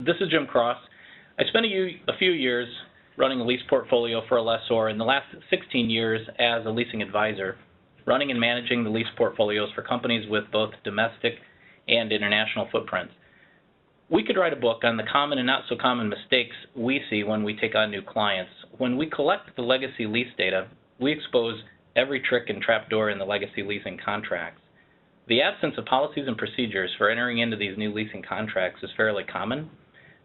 This is Jim Cross. I spent a few years running a lease portfolio for a lessor, and the last 16 years as a leasing advisor, running and managing the lease portfolios for companies with both domestic and international footprints. We could write a book on the common and not so common mistakes we see when we take on new clients. When we collect the legacy lease data, we expose every trick and trapdoor in the legacy leasing contracts. The absence of policies and procedures for entering into these new leasing contracts is fairly common.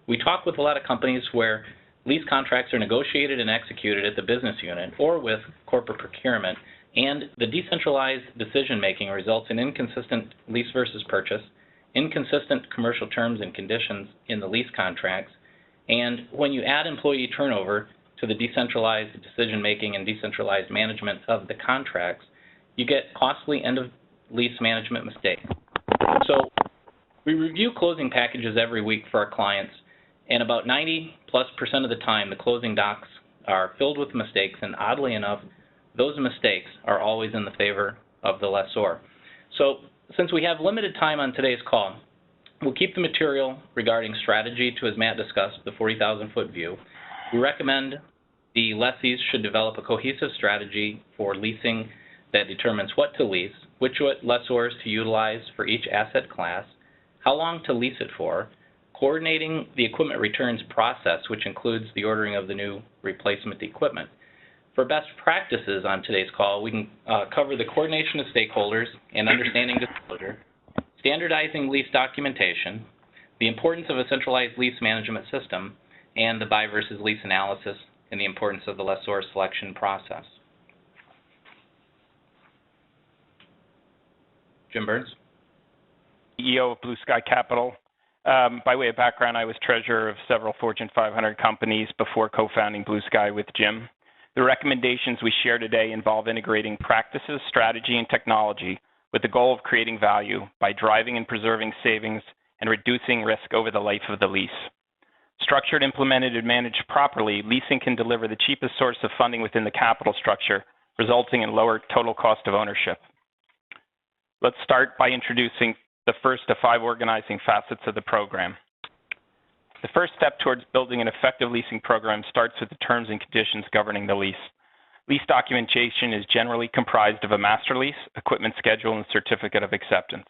We talk with a lot of companies where lease contracts are negotiated and executed at the business unit or with corporate procurement, and the decentralized decision-making results in inconsistent lease versus purchase, inconsistent commercial terms and conditions in the lease contracts, and when you add employee turnover to the decentralized decision-making and decentralized management of the contracts, you get costly end-of-lease management mistakes. So we review closing packages every week for our clients, and about 90+% of the time the closing docs are filled with mistakes, and oddly enough, those mistakes are always in the favor of the lessor. So since we have limited time on today's call, we'll keep the material regarding strategy to, as Matt discussed, the 40,000-foot view. We recommend the lessees should develop a cohesive strategy for leasing that determines what to lease, which lessors to utilize for each asset class, how long to lease it for, coordinating the equipment returns process, which includes the ordering of the new replacement equipment. For best practices on today's call, we can cover the coordination of stakeholders and understanding disclosure, standardizing lease documentation, the importance of a centralized lease management system, and the buy versus lease analysis and the importance of the lessor selection process. Jim Burns. CEO of Blue Sky Capital. By way of background, I was treasurer of several Fortune 500 companies before co-founding Blue Sky with Jim. The recommendations we share today involve integrating practices, strategy, and technology with the goal of creating value by driving and preserving savings and reducing risk over the life of the lease. Structured, implemented, and managed properly, leasing can deliver the cheapest source of funding within the capital structure, resulting in lower total cost of ownership. Let's start by introducing the first of 5 organizing facets of the program. The first step towards building an effective leasing program starts with the terms and conditions governing the lease. Lease documentation is generally comprised of a master lease, equipment schedule, and certificate of acceptance.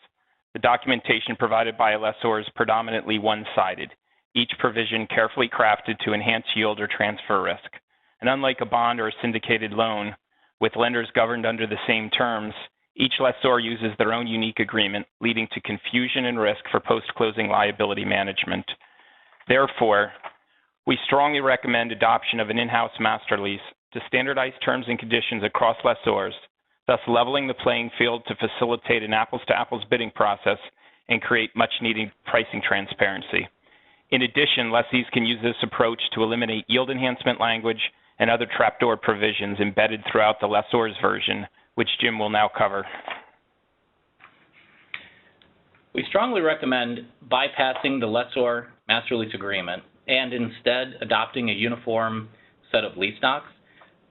The documentation provided by a lessor is predominantly one-sided, each provision carefully crafted to enhance yield or transfer risk. And unlike a bond or a syndicated loan, with lenders governed under the same terms, each lessor uses their own unique agreement, leading to confusion and risk for post-closing liability management. Therefore, we strongly recommend adoption of an in-house master lease to standardize terms and conditions across lessors, thus leveling the playing field to facilitate an apples-to-apples bidding process and create much-needed pricing transparency. In addition, lessees can use this approach to eliminate yield enhancement language and other trapdoor provisions embedded throughout the lessor's version, which Jim will now cover. We strongly recommend bypassing the lessor master lease agreement and instead adopting a uniform set of lease docs.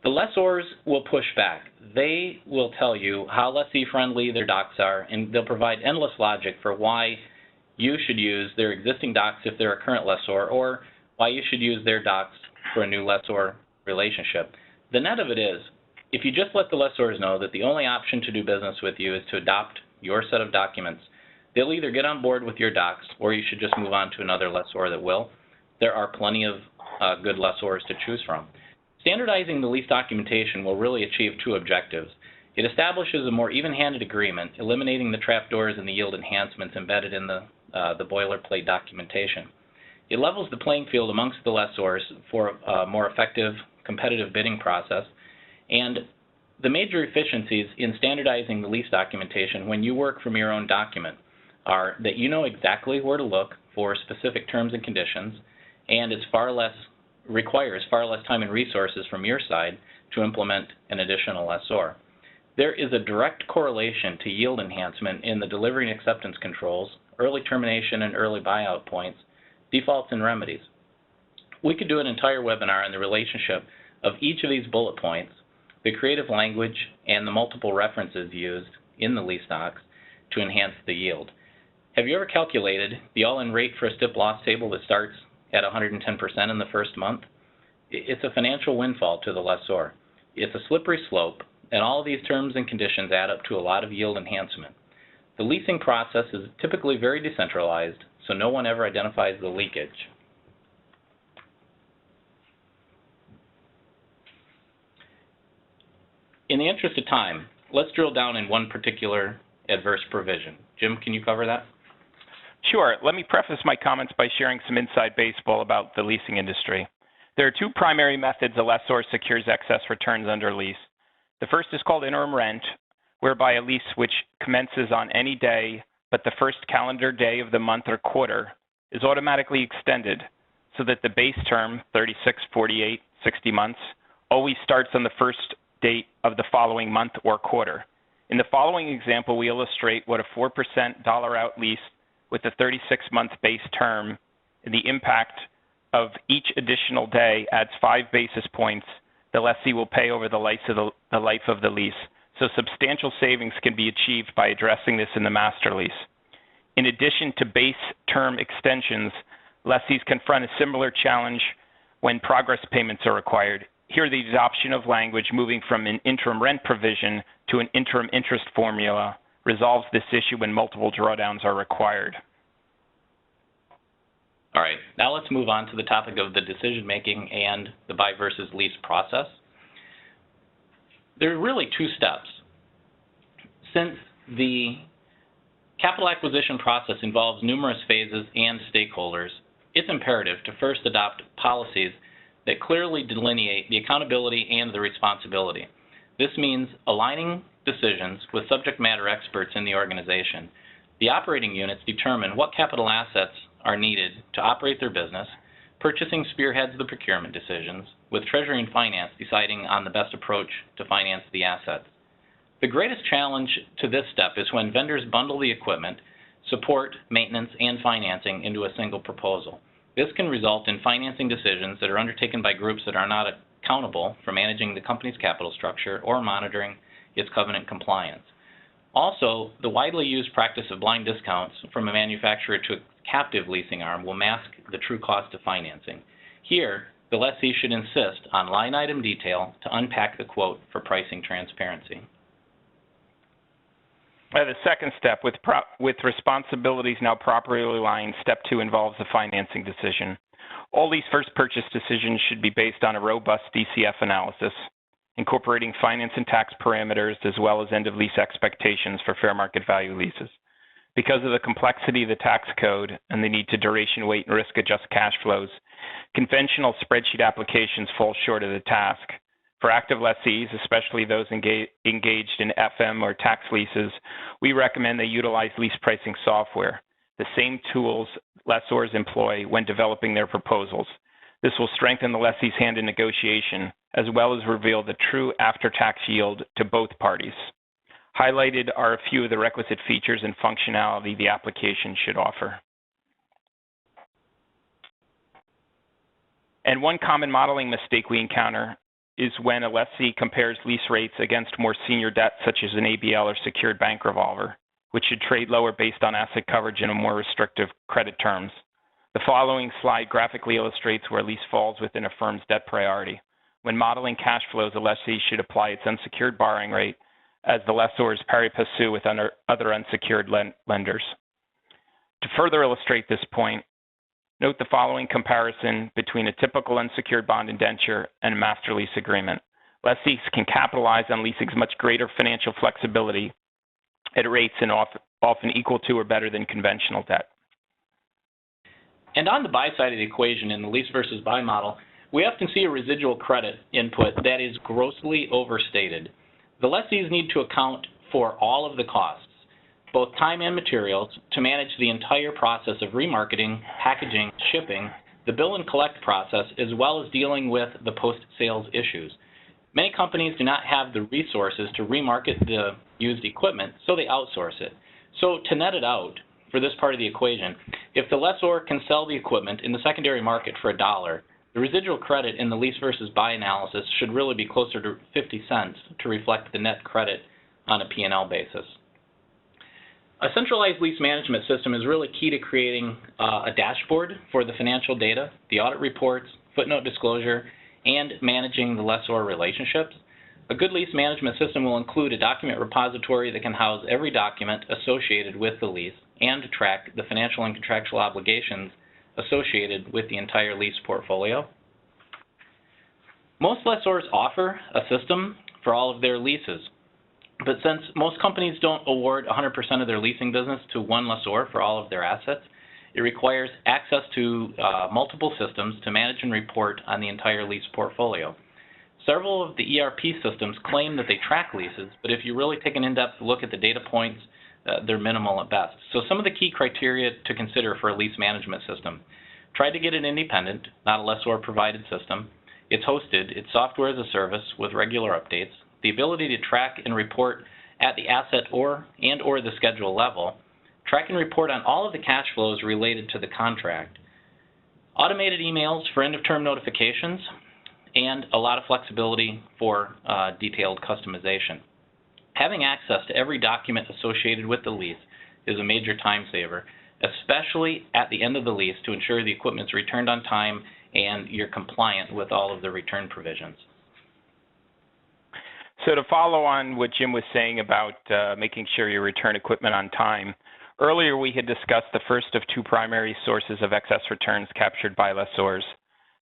The lessors will push back. They will tell you how lessee-friendly their docs are, and they'll provide endless logic for why you should use their existing docs if they're a current lessor, or why you should use their docs for a new lessor relationship. The net of it is, if you just let the lessors know that the only option to do business with you is to adopt your set of documents, they'll either get on board with your docs or you should just move on to another lessor that will. There are plenty of good lessors to choose from. Standardizing the lease documentation will really achieve 2 objectives. It establishes a more even-handed agreement, eliminating the trapdoors and the yield enhancements embedded in the boilerplate documentation. It levels the playing field amongst the lessors for a more effective competitive bidding process. And the major efficiencies in standardizing the lease documentation when you work from your own document are that you know exactly where to look for specific terms and conditions, and it's requires far less time and resources from your side to implement an additional lessor. There is a direct correlation to yield enhancement in the delivery and acceptance controls, early termination and early buyout points, defaults and remedies. We could do an entire webinar on the relationship of each of these bullet points, the creative language, and the multiple references used in the lease docs to enhance the yield. Have you ever calculated the all-in rate for a stip loss table that starts at 110% in the first month, it's a financial windfall to the lessor. It's a slippery slope, and all of these terms and conditions add up to a lot of yield enhancement. The leasing process is typically very decentralized, so no one ever identifies the leakage. In the interest of time, let's drill down in one particular adverse provision. Jim, can you cover that? Sure. Let me preface my comments by sharing some inside baseball about the leasing industry. There are two primary methods a lessor secures excess returns under lease. The first is called Interim Rent, whereby a lease which commences on any day but the first calendar day of the month or quarter is automatically extended so that the base term, 36, 48, 60 months, always starts on the first date of the following month or quarter. In the following example, we illustrate what a 4% dollar out lease with a 36-month base term and the impact of each additional day adds 5 basis points the lessee will pay over the life of the lease. So substantial savings can be achieved by addressing this in the master lease. In addition to base term extensions, lessees confront a similar challenge when progress payments are required. Here, the adoption of language moving from an interim rent provision to an interim interest formula resolves this issue when multiple drawdowns are required. All right, now let's move on to the topic of the decision-making and the buy versus lease process. There are really two steps. Since the capital acquisition process involves numerous phases and stakeholders, it's imperative to first adopt policies that clearly delineate the accountability and the responsibility. This means aligning decisions with subject matter experts in the organization. The operating units determine what capital assets are needed to operate their business. Purchasing spearheads the procurement decisions, with Treasury and Finance deciding on the best approach to finance the assets. The greatest challenge to this step is when vendors bundle the equipment, support, maintenance, and financing into a single proposal. This can result in financing decisions that are undertaken by groups that are not accountable for managing the company's capital structure or monitoring its covenant compliance. Also, the widely used practice of blind discounts from a manufacturer to a captive leasing arm will mask the true cost of financing. Here, the lessee should insist on line item detail to unpack the quote for pricing transparency. The second step, with responsibilities now properly aligned, step 2 involves the financing decision. All lease first purchase decisions should be based on a robust DCF analysis, incorporating finance and tax parameters as well as end-of-lease expectations for fair market value leases. Because of the complexity of the tax code and the need to duration weight and risk adjust cash flows, conventional spreadsheet applications fall short of the task. For active lessees, especially those engaged in FM or tax leases, we recommend they utilize lease pricing software, the same tools lessors employ when developing their proposals. This will strengthen the lessee's hand in negotiation, as well as reveal the true after-tax yield to both parties. Highlighted are a few of the requisite features and functionality the application should offer. And one common modeling mistake we encounter is when a lessee compares lease rates against more senior debt, such as an ABL or secured bank revolver, which should trade lower based on asset coverage and more restrictive credit terms. The following slide graphically illustrates where lease falls within a firm's debt priority. When modeling cash flows, a lessee should apply its unsecured borrowing rate as the lessor's pari passu with other unsecured lenders. To further illustrate this point, note the following comparison between a typical unsecured bond indenture and a master lease agreement. Lessees can capitalize on leasing's much greater financial flexibility at rates and often equal to or better than conventional debt. And on the buy side of the equation in the lease versus buy model, we often see a residual credit input that is grossly overstated. The lessees need to account for all of the costs, both time and materials, to manage the entire process of remarketing, packaging, shipping, the bill and collect process, as well as dealing with the post-sales issues. Many companies do not have the resources to remarket the used equipment, so they outsource it. So to net it out for this part of the equation, if the lessor can sell the equipment in the secondary market for $1, the residual credit in the lease versus buy analysis should really be closer to 50 cents to reflect the net credit on a P&L basis. A centralized lease management system is really key to creating a dashboard for the financial data, the audit reports, footnote disclosure, and managing the lessor relationships. A good lease management system will include a document repository that can house every document associated with the lease and track the financial and contractual obligations associated with the entire lease portfolio. Most lessors offer a system for all of their leases, but since most companies don't award 100% of their leasing business to one lessor for all of their assets, it requires access to multiple systems to manage and report on the entire lease portfolio. Several of the ERP systems claim that they track leases, but if you really take an in-depth look at the data points, they're minimal at best. So some of the key criteria to consider for a lease management system: try to get it independent, not a lessor-provided system. It's hosted, it's software as a service with regular updates, the ability to track and report at the asset or the schedule level, track and report on all of the cash flows related to the contract, automated emails for end-of-term notifications, and a lot of flexibility for detailed customization. Having access to every document associated with the lease is a major time saver, especially at the end of the lease, to ensure the equipment's returned on time and you're compliant with all of the return provisions. So to follow on what Jim was saying about making sure you return equipment on time, earlier we had discussed the first of two primary sources of excess returns captured by lessors.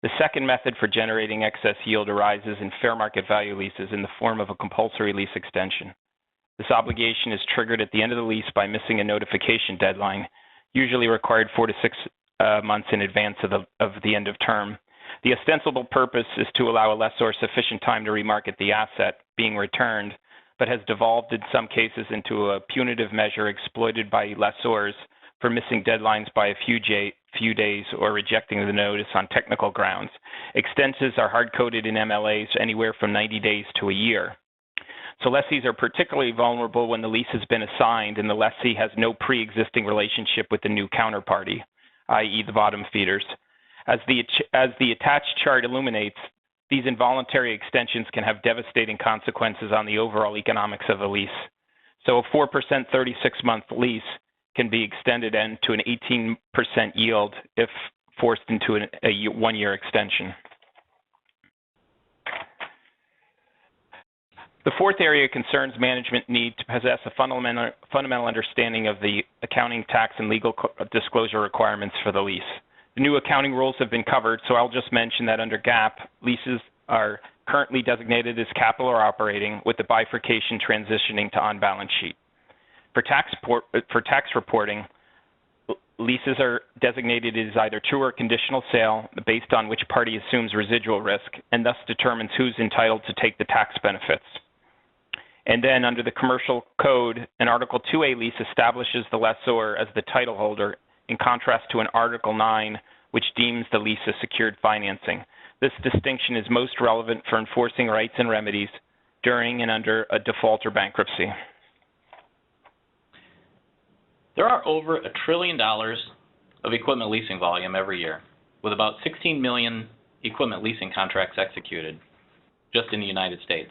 The second method for generating excess yield arises in fair market value leases in the form of a compulsory lease extension. This obligation is triggered at the end of the lease by missing a notification deadline, usually required 4 to 6 months in advance of the end of term. The ostensible purpose is to allow a lessor sufficient time to remarket the asset being returned, but has devolved in some cases into a punitive measure exploited by lessors for missing deadlines by a few days or rejecting the notice on technical grounds. Extensions are hard-coded in MLAs anywhere from 90 days to a year. So lessees are particularly vulnerable when the lease has been assigned and the lessee has no pre-existing relationship with the new counterparty, i.e. the bottom feeders. As the attached chart illuminates, these involuntary extensions can have devastating consequences on the overall economics of a lease. So a 4% 36-month lease can be extended into an 18% yield if forced into a one-year extension. The fourth area concerns management need to possess a fundamental understanding of the accounting, tax, and legal disclosure requirements for the lease. The new accounting rules have been covered, so I'll just mention that under GAAP, leases are currently designated as capital or operating, with the bifurcation transitioning to on-balance sheet. For tax reporting, leases are designated as either true or conditional sale based on which party assumes residual risk and thus determines who's entitled to take the tax benefits. And then under the Commercial Code, an Article 2A lease establishes the lessor as the title holder, in contrast to an Article 9, which deems the lease as secured financing. This distinction is most relevant for enforcing rights and remedies during and under a default or bankruptcy. There are over $1 trillion of equipment leasing volume every year, with about 16 million equipment leasing contracts executed just in the United States.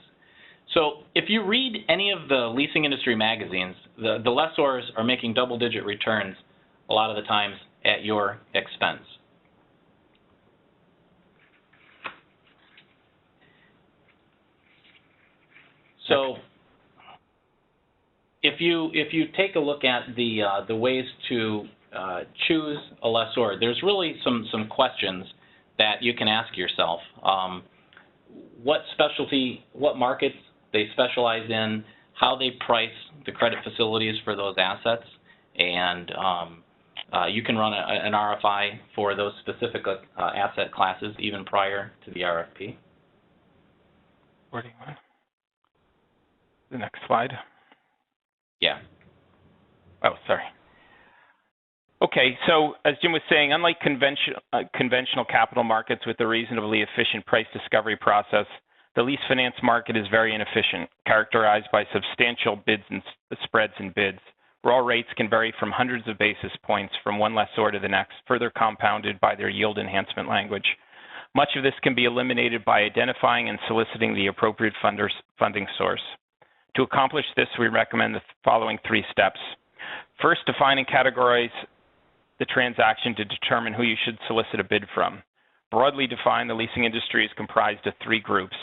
So if you read any of the leasing industry magazines, the lessors are making double-digit returns a lot of the times at your expense. So if you take a look at the ways to choose a lessor, there's really some questions that you can ask yourself. What markets they specialize in, how they price the credit facilities for those assets, and you can run an RFI for those specific asset classes even prior to the RFP. Where do you want? The next slide. Yeah. Oh, sorry. Okay, so as Jim was saying, unlike conventional capital markets with a reasonably efficient price discovery process, the lease finance market is very inefficient, characterized by substantial spreads in bids, where all rates can vary from hundreds of basis points from one lessor to the next, further compounded by their yield enhancement language. Much of this can be eliminated by identifying and soliciting the appropriate funding source. To accomplish this, we recommend the following 3 steps. First, define and categorize the transaction to determine who you should solicit a bid from. Broadly defined, the leasing industry is comprised of three groups: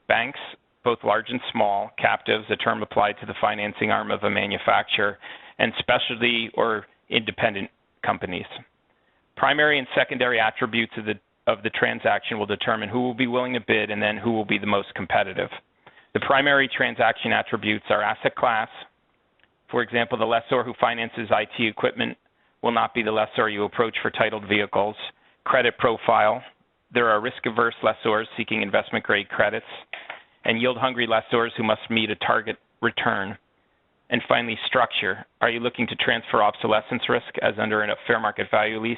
banks, both large and small; captives, a term applied to the financing arm of a manufacturer; and specialty or independent companies. Primary and secondary attributes of the transaction will determine who will be willing to bid and then who will be the most competitive. The primary transaction attributes are asset class. For example, the lessor who finances IT equipment will not be the lessor you approach for titled vehicles. Credit profile. There are risk-averse lessors seeking investment-grade credits, and yield-hungry lessors who must meet a target return. And finally, structure. Are you looking to transfer obsolescence risk as under a fair market value lease,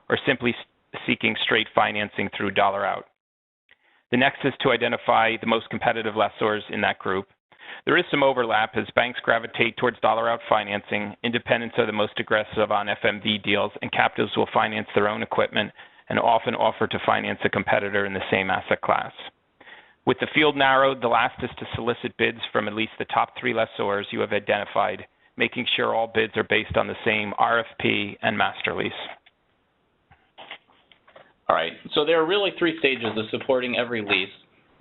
or simply seeking straight financing through dollar out? The next is to identify the most competitive lessors in that group. There is some overlap as banks gravitate towards dollar out financing, independents are the most aggressive on FMV deals, and captives will finance their own equipment and often offer to finance a competitor in the same asset class. With the field narrowed, the last is to solicit bids from at least the top three lessors you have identified, making sure all bids are based on the same RFP and master lease. All right, so there are really three stages of supporting every lease,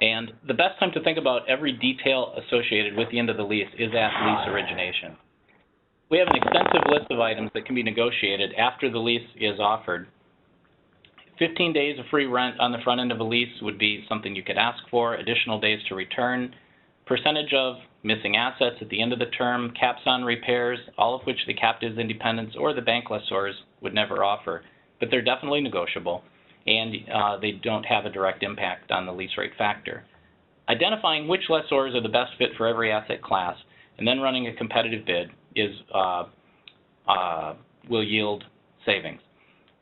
and the best time to think about every detail associated with the end of the lease is at lease origination. We have an extensive list of items that can be negotiated after the lease is offered. 15 days of free rent on the front end of a lease would be something you could ask for, additional days to return, percentage of missing assets at the end of the term, caps on repairs, all of which the captives, independents, or the bank lessors would never offer, but they're definitely negotiable, and they don't have a direct impact on the lease rate factor. Identifying which lessors are the best fit for every asset class and then running a competitive bid will yield savings.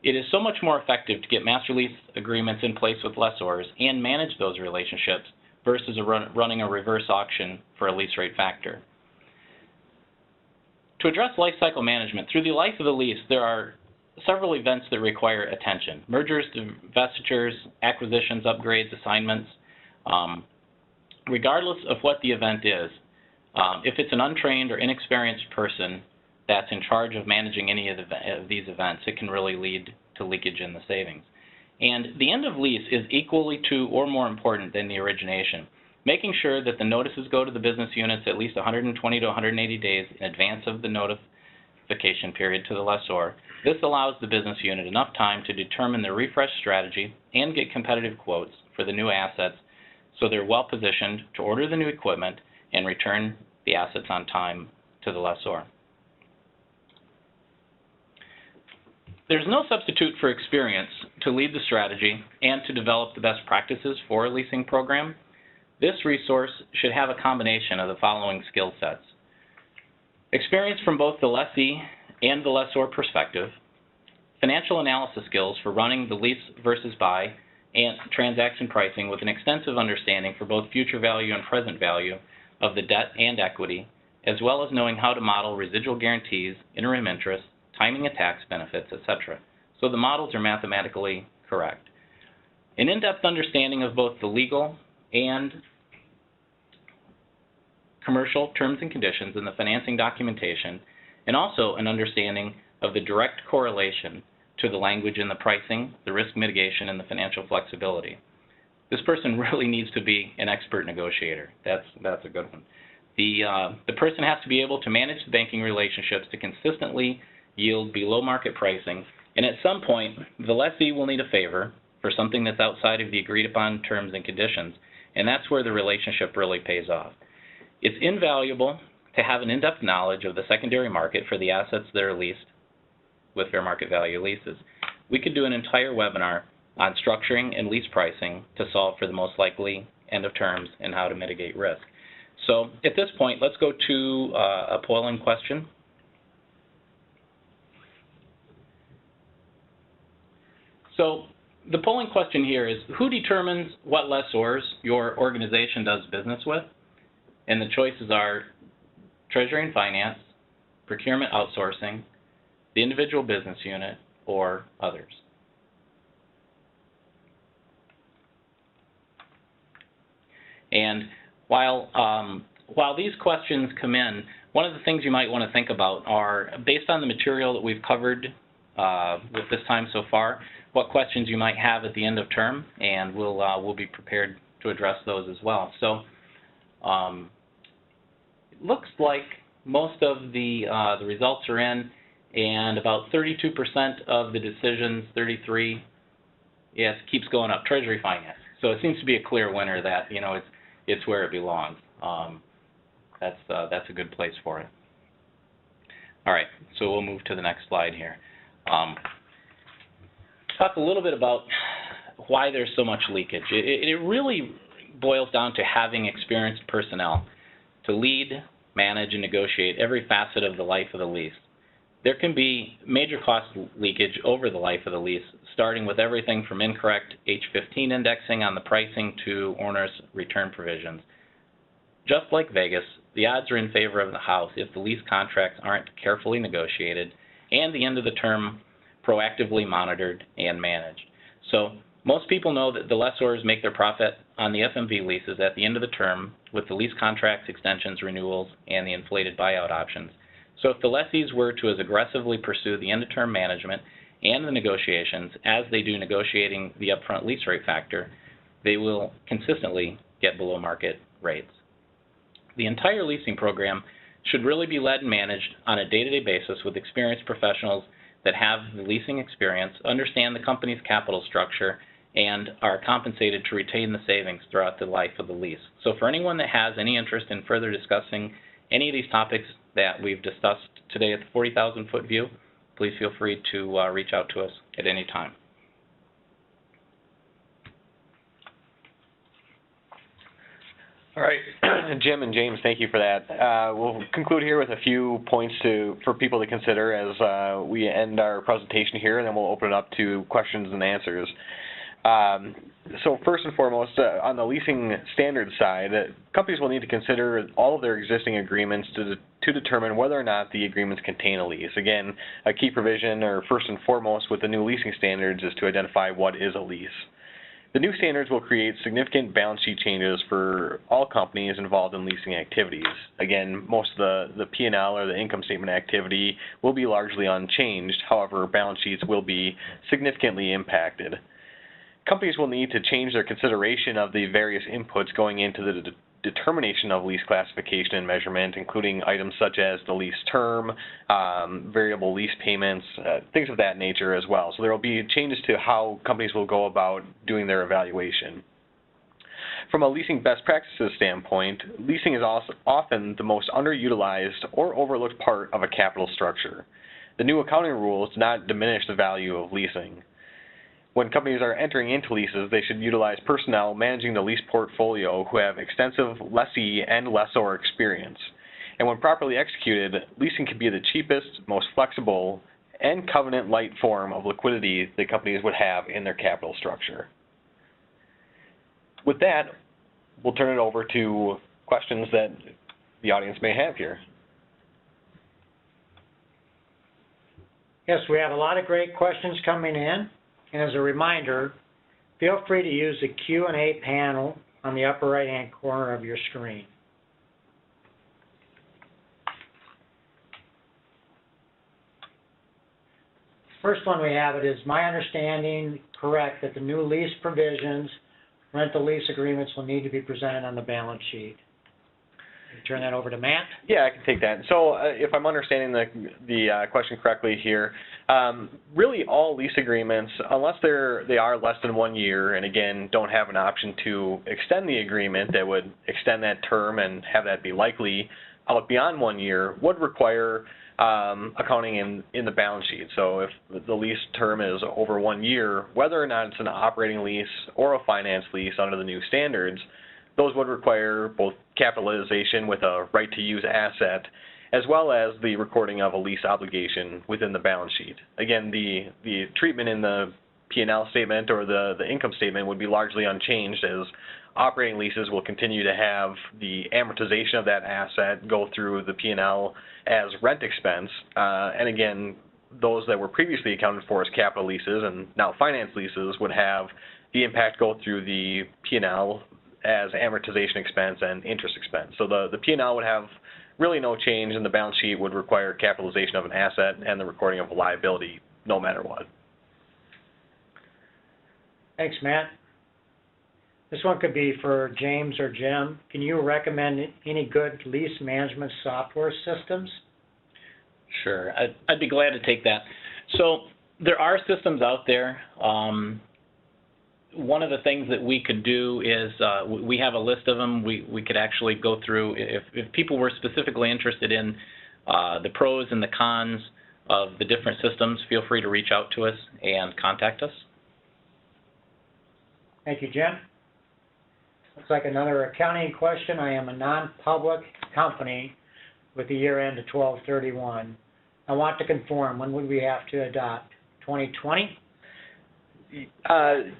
It is so much more effective to get master lease agreements in place with lessors and manage those relationships versus running a reverse auction for a lease rate factor. To address life cycle management, through the life of the lease, there are several events that require attention: mergers, divestitures, acquisitions, upgrades, assignments. Regardless of what the event is, if it's an untrained or inexperienced person that's in charge of managing any of these events, it can really lead to leakage in the savings. And the end of lease is equally to or more important than the origination. Making sure that the notices go to the business units at least 120 to 180 days in advance of the notification period to the lessor. This allows the business unit enough time to determine their refresh strategy and get competitive quotes for the new assets, so they're well positioned to order the new equipment and return the assets on time to the lessor. There's no substitute for experience to lead the strategy and to develop the best practices for a leasing program. This resource should have a combination of the following skill sets: experience from both the lessee and the lessor perspective, financial analysis skills for running the lease versus buy and transaction pricing with an extensive understanding for both future value and present value of the debt and equity, as well as knowing how to model residual guarantees, interim interest, timing of tax benefits, etc., so the models are mathematically correct. An in-depth understanding of both the legal and commercial terms and conditions in the financing documentation, and also an understanding of the direct correlation to the language in the pricing, the risk mitigation, and the financial flexibility. This person really needs to be an expert negotiator. That's a good one. The person has to be able to manage the banking relationships to consistently yield below market pricing, and at some point the lessee will need a favor for something that's outside of the agreed upon terms and conditions, and that's where the relationship really pays off. It's invaluable to have an in-depth knowledge of the secondary market for the assets that are leased with fair market value leases. We could do an entire webinar on structuring and lease pricing to solve for the most likely end of terms and how to mitigate risk. So at this point, let's go to a polling question. So the polling question here is, who determines what lessors your organization does business with? And the choices are Treasury and Finance, Procurement Outsourcing, the individual business unit, or others. And while these questions come in, one of the things you might want to think about are, based on the material that we've covered with this time so far, what questions you might have at the end of term, and we'll be prepared to address those as well. So it looks like most of the results are in, and about 32% of the decisions, 33, yes, keeps going up, Treasury Finance. So it seems to be a clear winner that, you know, it's where it belongs. That's a good place for it. All right, so we'll move to the next slide here. Talk a little bit about why there's so much leakage. It really boils down to having experienced personnel to lead, manage, and negotiate every facet of the life of the lease. There can be major cost leakage over the life of the lease, starting with everything from incorrect H15 indexing on the pricing to onerous return provisions. Just like Vegas, the odds are in favor of the house if the lease contracts aren't carefully negotiated and the end of the term proactively monitored and managed. So most people know that the lessors make their profit on the FMV leases at the end of the term with the lease contracts, extensions, renewals, and the inflated buyout options. So if the lessees were to as aggressively pursue the end-of-term management and the negotiations as they do negotiating the upfront lease rate factor, they will consistently get below market rates. The entire leasing program should really be led and managed on a day-to-day basis with experienced professionals that have the leasing experience, understand the company's capital structure, and are compensated to retain the savings throughout the life of the lease. So for anyone that has any interest in further discussing any of these topics that we've discussed today at the 40,000-foot view, please feel free to reach out to us at any time. All right, Jim and James, thank you for that. We'll conclude here with a few points for people to consider as we end our presentation here, and then we'll open it up to questions and answers. So first and foremost, on the leasing standards side, companies will need to consider all of their existing agreements to determine whether or not the agreements contain a lease. Again, a key provision, or first and foremost with the new leasing standards, is to identify what is a lease. The new standards will create significant balance sheet changes for all companies involved in leasing activities. Again, most of the P&L or the income statement activity will be largely unchanged. However, balance sheets will be significantly impacted. Companies will need to change their consideration of the various inputs going into the determination of lease classification and measurement, including items such as the lease term, variable lease payments, things of that nature as well. So there will be changes to how companies will go about doing their evaluation. From a leasing best practices standpoint, leasing is also often the most underutilized or overlooked part of a capital structure. The new accounting rules do not diminish the value of leasing. When companies are entering into leases, they should utilize personnel managing the lease portfolio who have extensive lessee and lessor experience. And when properly executed, leasing can be the cheapest, most flexible, and covenant-light form of liquidity that companies would have in their capital structure. With that, we'll turn it over to questions that the audience may have here. Yes, we have a lot of great questions coming in. And as a reminder, feel free to use the Q&A panel on the upper right-hand corner of your screen. First one we have, it is my understanding correct that the new lease provisions, rental lease agreements will need to be presented on the balance sheet. Turn that over to Matt. Yeah, I can take that. So if I'm understanding the question correctly here, really all lease agreements, unless they are less than 1 year, and again don't have an option to extend the agreement that would extend that term and have that be likely out beyond 1 year, would require accounting in the balance sheet. So if the lease term is over 1 year, whether or not it's an operating lease or a finance lease under the new standards, those would require both capitalization with a right-to-use asset, as well as the recording of a lease obligation within the balance sheet. Again, the treatment in the P&L statement or the income statement would be largely unchanged, as operating leases will continue to have the amortization of that asset go through the P&L as rent expense. And again, those that were previously accounted for as capital leases and now finance leases would have the impact go through the P&L as amortization expense and interest expense. So the P&L would have really no change, and the balance sheet would require capitalization of an asset and the recording of a liability no matter what. Thanks, Matt. This one could be for James or Jim. Can you recommend any good lease management software systems? Sure, I'd be glad to take that. So there are systems out there. One of the things that we could do is we have a list of them. We could actually go through, if people were specifically interested in the pros and the cons of the different systems, feel free to reach out to us and contact us. Thank you, Jim. Looks like another accounting question. I am a non-public company with the year end of 12/31. I want to conform. When would we have to adopt? 2020?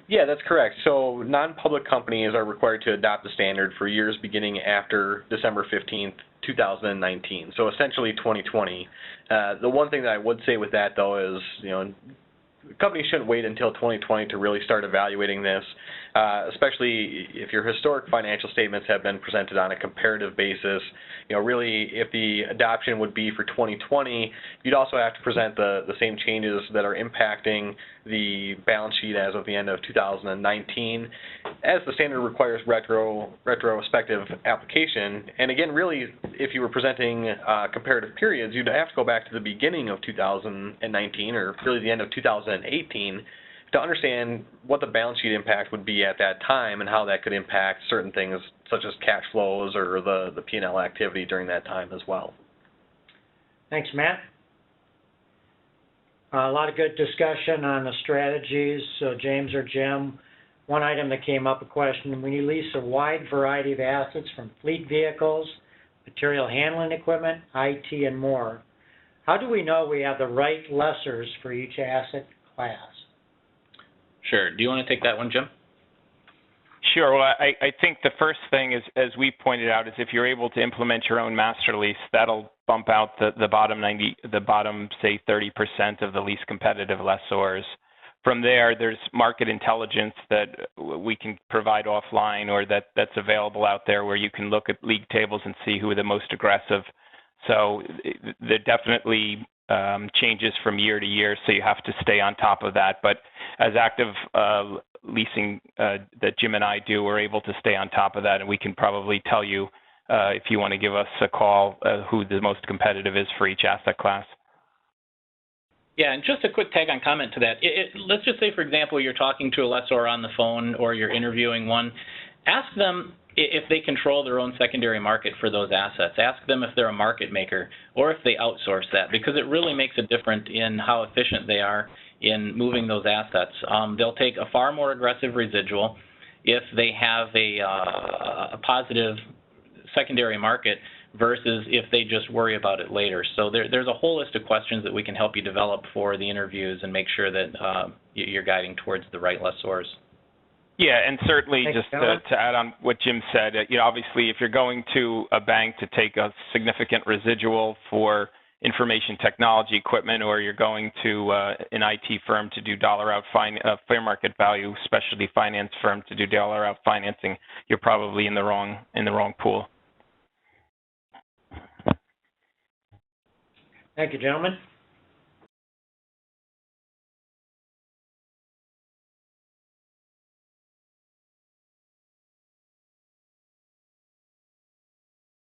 Yeah, that's correct. So non-public companies are required to adopt the standard for years beginning after December 15th, 2019. So essentially 2020. The one thing that I would say with that, though, is, companies shouldn't wait until 2020 to really start evaluating this, especially if your historic financial statements have been presented on a comparative basis. Really, if the adoption would be for 2020, you'd also have to present the same changes that are impacting the balance sheet as of the end of 2019, as the standard requires retrospective application. And again, really, if you were presenting comparative periods, you'd have to go back to the beginning of 2019, or really the end of 2018, to understand what the balance sheet impact would be at that time and how that could impact certain things such as cash flows or the P&L activity during that time as well. Thanks, Matt. A lot of good discussion on the strategies. So James or Jim, one item that came up, a question: when you lease a wide variety of assets from fleet vehicles, material handling equipment, IT, and more, how do we know we have the right lessors for each asset class? Sure. Do you want to take that one, Jim? Sure. Well, I think the first thing is, as we pointed out, is if you're able to implement your own master lease, that'll bump out the bottom, say, 30% of the least competitive lessors. From there, there's market intelligence that we can provide offline, or that's available out there, where you can look at league tables and see who are the most aggressive. So there definitely changes from year to year, so you have to stay on top of that. But as active leasing that Jim and I do, we're able to stay on top of that, and we can probably tell you, if you want to give us a call, who the most competitive is for each asset class. Yeah, and just a quick tag-on comment to that. Let's just say, for example, you're talking to a lessor on the phone or you're interviewing one. Ask them if they control their own secondary market for those assets. Ask them if they're a market maker or if they outsource that, because it really makes a difference in how efficient they are in moving those assets. They'll take a far more aggressive residual if they have a positive secondary market versus if they just worry about it later. So there's a whole list of questions that we can help you develop for the interviews and make sure that you're guiding towards the right lessors. Yeah, and certainly just to add on what Jim said, obviously if you're going to a bank to take a significant residual for information technology equipment, or you're going to an IT firm to do dollar out fair market value specialty finance firm to do dollar out financing, you're probably in the wrong pool. Thank you, gentlemen.